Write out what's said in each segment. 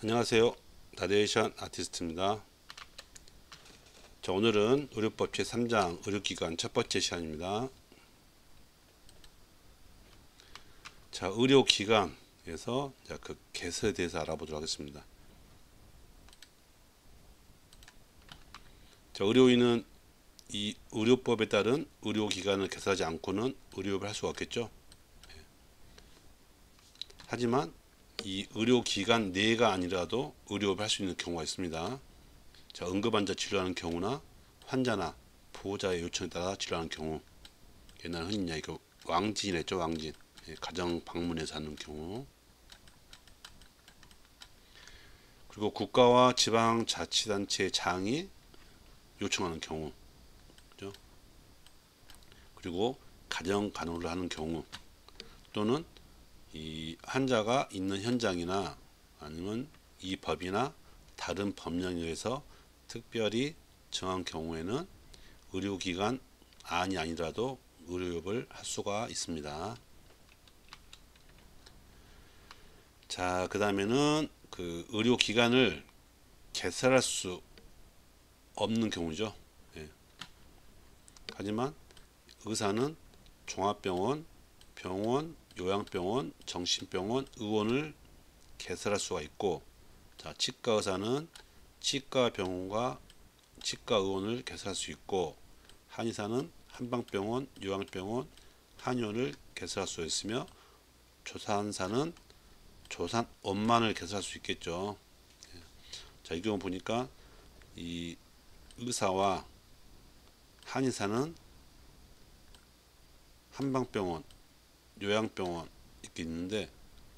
안녕하세요. 나레이션 아티스트입니다. 자, 오늘은 의료법 제3장 의료기관 첫 번째 시간입니다. 자, 의료기관에서 그 개설에 대해서 알아보도록 하겠습니다. 자, 의료인은 이 의료법에 따른 의료기관을 개설하지 않고는 의료업을 할 수가 없겠죠. 하지만 이 의료기관 내가 아니라도 의료업을 할 수 있는 경우가 있습니다. 자, 응급환자 치료하는 경우나 환자나 보호자의 요청에 따라 치료하는 경우, 옛날 흔히 이야기 왕진했죠. 왕진. 가정 방문해서 하는 경우. 그리고 국가와 지방자치단체의 장이 요청하는 경우, 그죠? 그리고 가정 간호를 하는 경우, 또는 이 환자가 있는 현장이나 아니면 이 법이나 다른 법령에 의해서 특별히 정한 경우에는 의료기관 안이 아니라도 의료업을 할 수가 있습니다. 자, 그 다음에는 그 의료기관을 개설할 수 없는 경우죠. 하지만 의사는 종합병원, 병원, 요양병원, 정신병원, 의원을 개설할 수가 있고, 자, 치과의사는 치과병원과 치과의원을 개설할 수 있고, 한의사는 한방병원, 요양병원, 한의원을 개설할 수 있으며, 조산사는 조산원만을 개설할 수 있겠죠. 자, 이 경우 보니까 이 의사와 한의사는 한방병원, 요양병원 이렇게 있는데,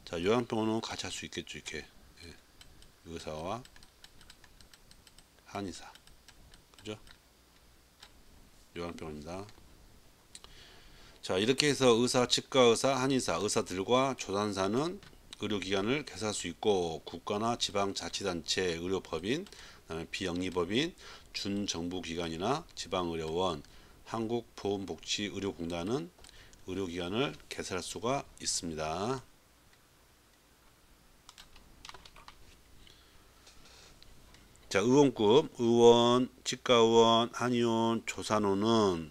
자, 요양병원은 같이 할 수 있겠죠. 이렇게 의사와 한의사, 그죠? 요양병원입니다. 자, 이렇게 해서 의사, 치과의사, 한의사, 의사들과 조산사는 의료기관을 개설할 수 있고, 국가나 지방자치단체 의료법인, 비영리법인, 준정부기관이나 지방의료원, 한국보건복지의료공단은 의료기관을 개설할 수가 있습니다. 자, 의원급, 의원, 치과의원, 한의원, 조산원은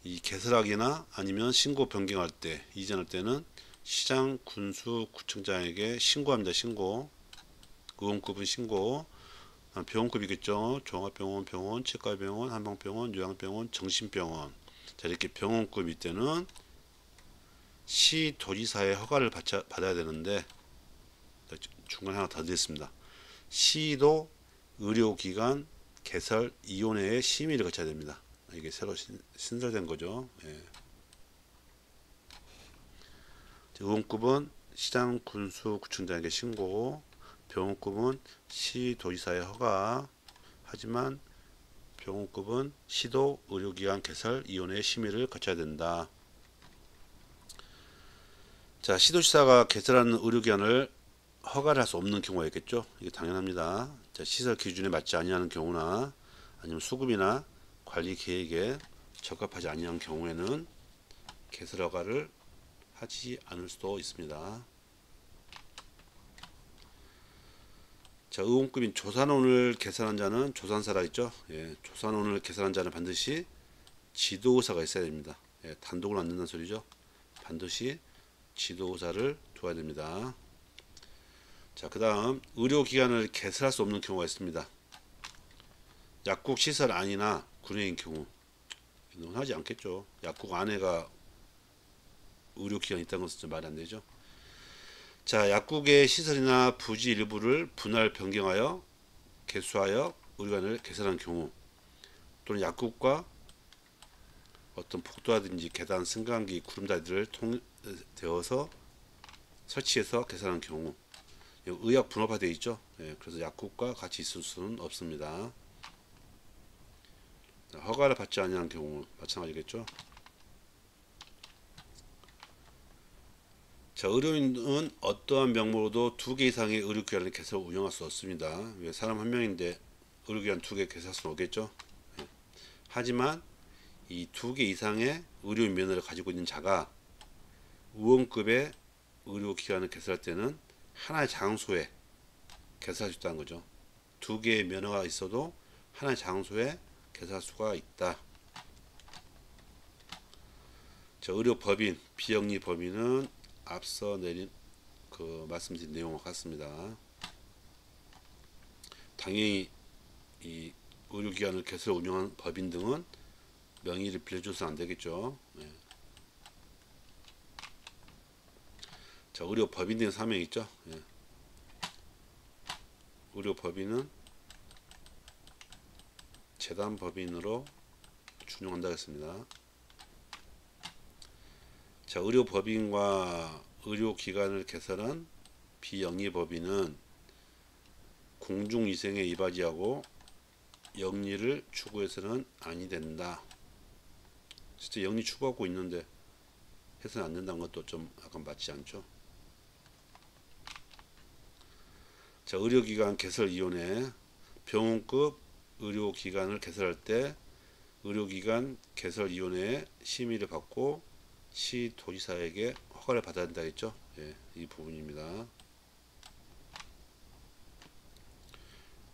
이 개설하기나 아니면 신고 변경할 때, 이전할 때는 시장, 군수, 구청장에게 신고합니다. 신고. 의원급은 신고. 병원급이겠죠. 종합병원, 병원, 치과병원, 한방병원, 요양병원, 정신병원. 자, 이렇게 병원급일 때는 시 도지사의 허가를 받아야 되는데, 중간에 하나 더 드렸습니다. 시도 의료기관 개설위원회의 심의를 거쳐야 됩니다. 이게 새로 신설된 거죠. 의원급은 시장, 군수, 구청장에게 신고, 병원급은 시도지사의 허가. 하지만 병원급은 시도 의료기관 개설위원회의 심의를 거쳐야 된다. 자, 시도지사가 개설하는 의료기관을 허가를 할 수 없는 경우가 있겠죠. 이게 당연합니다. 자, 시설 기준에 맞지 아니하는 경우나 아니면 수급이나 관리 계획에 적합하지 아니한 경우에는 개설 허가를 하지 않을 수도 있습니다. 자, 의원급인 조산원을 개설한 자는 조산사라 했죠. 조산원을 개설한 자는 반드시 지도의사가 있어야 됩니다. 단독으로 안 된다는 소리죠. 반드시 지도의사를 둬야 됩니다. 자, 그 다음 의료기관을 개설할 수 없는 경우가 있습니다. 약국 시설 안이나 군의인 경우. 하지 않겠죠. 약국 안에가 의료기관이 있다는 것은 말이 안 되죠. 자, 약국의 시설이나 부지 일부를 분할 변경하여 개수하여 의료관을 개설한 경우, 또는 약국과 어떤 복도라든지 계단, 승강기, 구름다리들을 되어서 설치해서 개설한 경우, 의약 분업화되어 있죠. 그래서 약국과 같이 있을 수는 없습니다. 허가를 받지 아니한 경우 마찬가지겠죠. 자, 의료인은 어떠한 명목으로도 2개 이상의 의료기관을 개설 운영할 수 없습니다. 왜 사람 한 명인데 의료기관 2개 개설할 수는 없겠죠. 하지만 이 2개 이상의 의료인 면허를 가지고 있는 자가 의원급의 의료기관을 개설할 때는 하나의 장소에 개설할 수 있다는 거죠. 두 개의 면허가 있어도 하나의 장소에 개설할 수가 있다. 자, 의료법인, 비영리법인은 앞서 내린 말씀드린 내용과 같습니다. 당연히 이 의료기관을 개설 운영하는 법인 등은 명의를 빌려줘서는 안 되겠죠. 예. 자, 의료법인 등 사명이 있죠. 예. 의료법인은 재단법인으로 준용한다고 했습니다. 자, 의료법인과 의료기관을 개설한 비영리법인은 공중위생에 이바지하고 영리를 추구해서는 아니 된다. 진짜 영리 추구하고 있는데 해서는 안 된다는 것도 좀 약간 맞지 않죠. 자, 의료기관 개설위원회, 병원급 의료기관을 개설할 때 의료기관 개설위원회의 심의를 받고 시도지사에게 허가를 받아야 된다 했죠. 예, 이 부분입니다.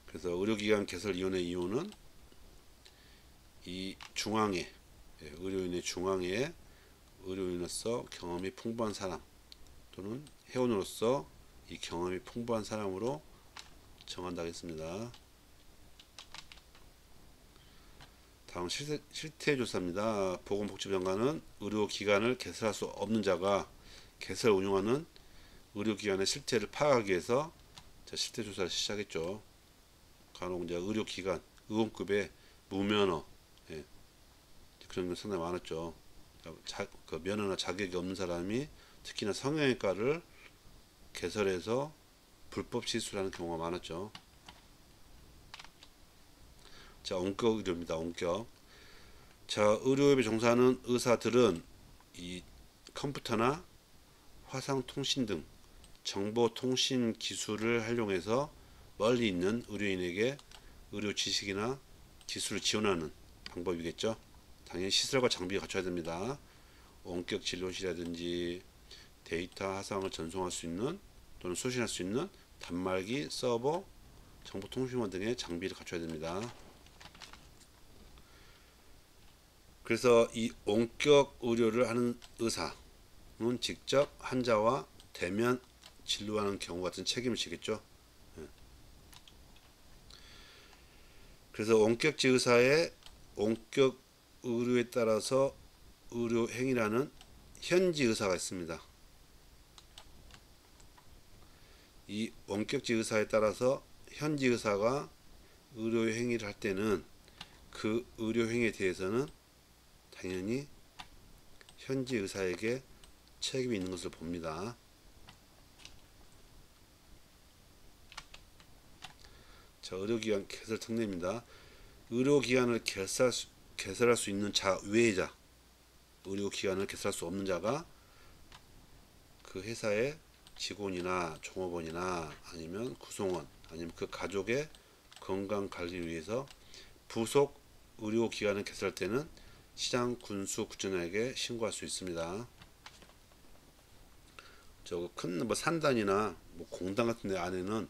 그래서 의료기관 개설위원회 이유는 이 중앙에, 의료인의 중앙에 의료인으로서 경험이 풍부한 사람 또는 회원으로서 이 경험이 풍부한 사람으로 정한다고 했습니다. 다음 실태조사입니다. 보건복지부장관은 의료기관을 개설할 수 없는 자가 개설 운영하는 의료기관의 실태를 파악하기 위해서 실태조사를 시작했죠. 간혹 이제 의료기관, 의원급의 무면허, 예, 그런 게 상당히 많았죠. 그 면허나 자격이 없는 사람이 특히나 성형외과를 개설해서 불법 시술하는 경우가 많았죠. 자, 원격 의료입니다. 원격. 자, 의료업에 종사하는 의사들은 이 컴퓨터나 화상통신 등 정보통신 기술을 활용해서 멀리 있는 의료인에게 의료 지식이나 기술을 지원하는 방법이겠죠. 당연히 시설과 장비가 갖춰야 됩니다. 원격 진료실이라든지 데이터 화상을 전송할 수 있는 또는 수신할 수 있는 단말기, 서버, 정보통신원 등의 장비를 갖춰야 됩니다. 그래서 이 원격 의료를 하는 의사는 직접 환자와 대면 진료하는 경우 같은 책임을 지겠죠. 그래서 원격지 의사의 원격 의료에 따라서 의료 행위라는 현지 의사가 있습니다. 이 원격지 의사에 따라서 현지 의사가 의료 행위를 할 때는 그 의료 행위에 대해서는 당연히 현지 의사에게 책임이 있는 것을 봅니다. 자, 의료기관 개설 특례입니다. 의료기관을 개설할 수 있는 자 외의 자, 의료기관을 개설할 수 없는 자가 그 회사의 직원이나 종업원이나 아니면 구성원 아니면 그 가족의 건강관리를 위해서 부속 의료기관을 개설할 때는 시장, 군수, 구청장에게 신고할 수 있습니다. 큰 산단이나 공단 같은 데 안에는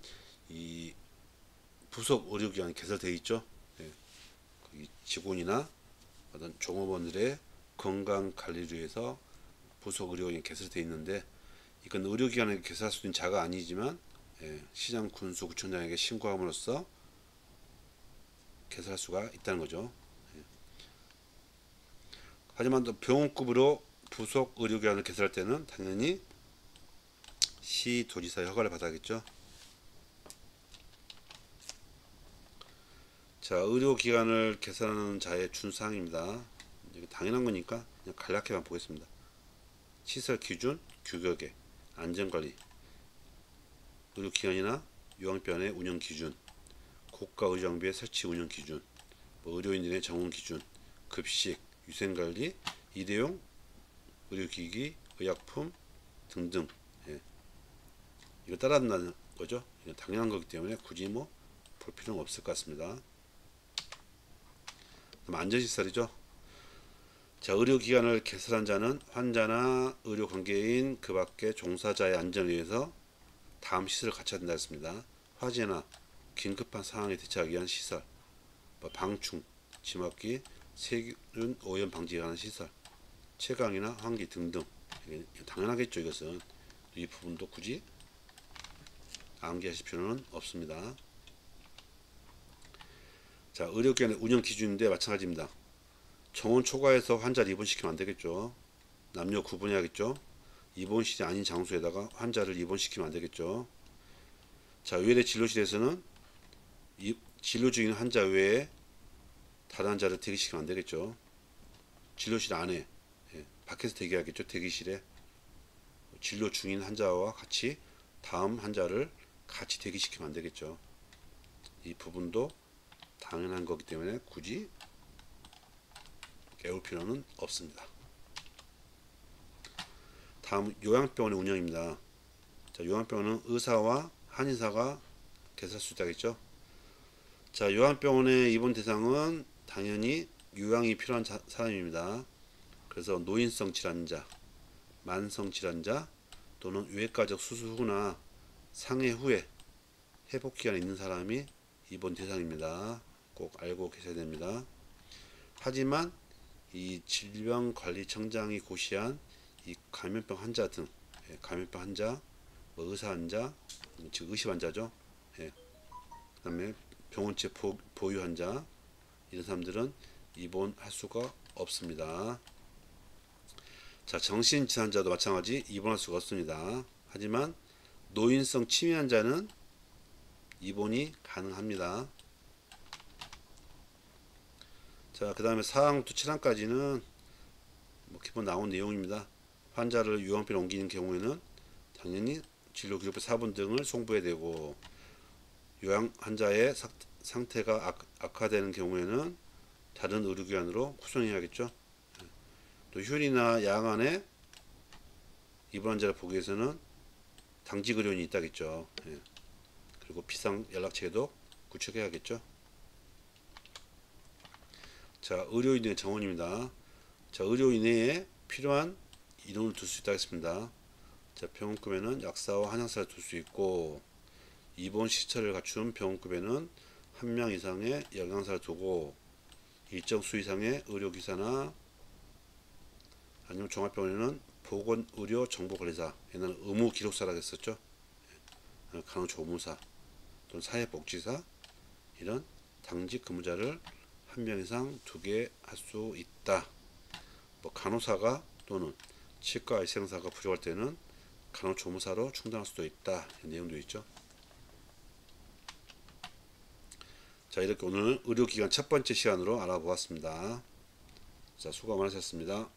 이 부속 의료기관이 개설되어 있죠. 예. 직원이나 어떤 종업원들의 건강 관리를 위해서 부속 의료기관이 개설되어 있는데 이건 의료기관에 개설할 수 있는 자가 아니지만 시장, 군수, 구청장에게 신고함으로써 개설할 수가 있다는 거죠. 하지만 또 병원급으로 부속 의료기관을 개설할 때는 당연히 시도지사의 허가를 받아야겠죠. 자, 의료기관을 개설하는 자의 준사항입니다. 당연한 거니까 그냥 간략히만 보겠습니다. 시설 기준, 규격에, 안전관리, 의료기관이나 요양병원의 운영 기준, 고가 의료장비의 설치 운영 기준, 의료인들의 정원 기준, 급식, 위생관리, 일회용 의료기기, 의약품 등등. 이거 따라한다는 거죠. 당연한 거기 때문에 굳이 볼 필요는 없을 것 같습니다. 안전시설이죠. 자, 의료기관을 개설한 자는 환자나 의료관계인 그 밖의 종사자의 안전을 위해서 다음 시설을 갖춰야 된다 했습니다. 화재나 긴급한 상황에 대처하기 위한 시설, 뭐 방충, 지막기, 세균 오염 방지에 관한 시설, 채광이나 환기 등등. 당연하겠죠. 이것은 이 부분도 굳이 암기하실 필요는 없습니다. 자, 의료기관의 운영 기준인데 마찬가지입니다. 정원 초과해서 환자를 입원시키면 안 되겠죠. 남녀 구분해야겠죠. 입원실이 아닌 장소에다가 환자를 입원시키면 안 되겠죠. 자, 의외의 진료실에서는 진료 중인 환자 외에 다른 환자를 대기시키면 안 되겠죠. 진료실 안에, 밖에서 대기하겠죠. 대기실에 진료 중인 환자와 같이 다음 환자를 같이 대기시키면 안 되겠죠. 이 부분도 당연한 거기 때문에 굳이 외울 필요는 없습니다. 다음 요양병원의 운영입니다. 자, 요양병원은 의사와 한의사가 개설할 수 있다겠죠. 자, 요양병원의 입원 대상은 당연히 요양이 필요한 사람입니다. 그래서 노인성 질환자, 만성 질환자 또는 외과적 수술 후나 상해 후에 회복 기간에 있는 사람이 입원 대상입니다. 꼭 알고 계셔야 됩니다. 하지만 이 질병관리청장이 고시한 이 감염병 환자 등, 감염병 환자, 뭐 의사 환자, 즉 의심 환자죠. 그 다음에 병원체 보유 환자, 이런 사람들은 입원할 수가 없습니다. 자, 정신질환자도 마찬가지 입원할 수가 없습니다. 하지만 노인성 치매 환자는 입원이 가능합니다. 자, 그 다음에 4항부터 7항까지는 뭐 기본 나온 내용입니다. 환자를 요양병에 옮기는 경우에는 당연히 진료기록부 사본 등을 송부해야 되고, 요양 환자의 상태가 악화되는 경우에는 다른 의료기관으로 후송해야겠죠. 또 휴일이나 야간에 입원 환자를 보기 위해서는 당직 의료인이 있다겠죠. 그리고 비상 연락처도 구축해야겠죠. 자, 의료인의 정원입니다. 자, 의료인에 필요한 인원을 둘 수 있다 했습니다. 자, 병원급에는 약사와 한의사를 둘 수 있고, 입원 시설을 갖춘 병원급에는 1명 이상의 영양사를 두고, 일정 수 이상의 의료기사나 아니면 종합병원에는 보건의료정보관리사, 옛날에 의무기록사라고 했었죠. 간호조무사 또는 사회복지사, 이런 당직 근무자를 1명 이상 2개 할 수 있다. 뭐 간호사가 또는 치과 의생사가 부족할 때는 간호조무사로 충당할 수도 있다. 이런 내용도 있죠. 자, 이렇게 오늘 의료기관 첫 번째 시간으로 알아보았습니다. 자, 수고 많으셨습니다.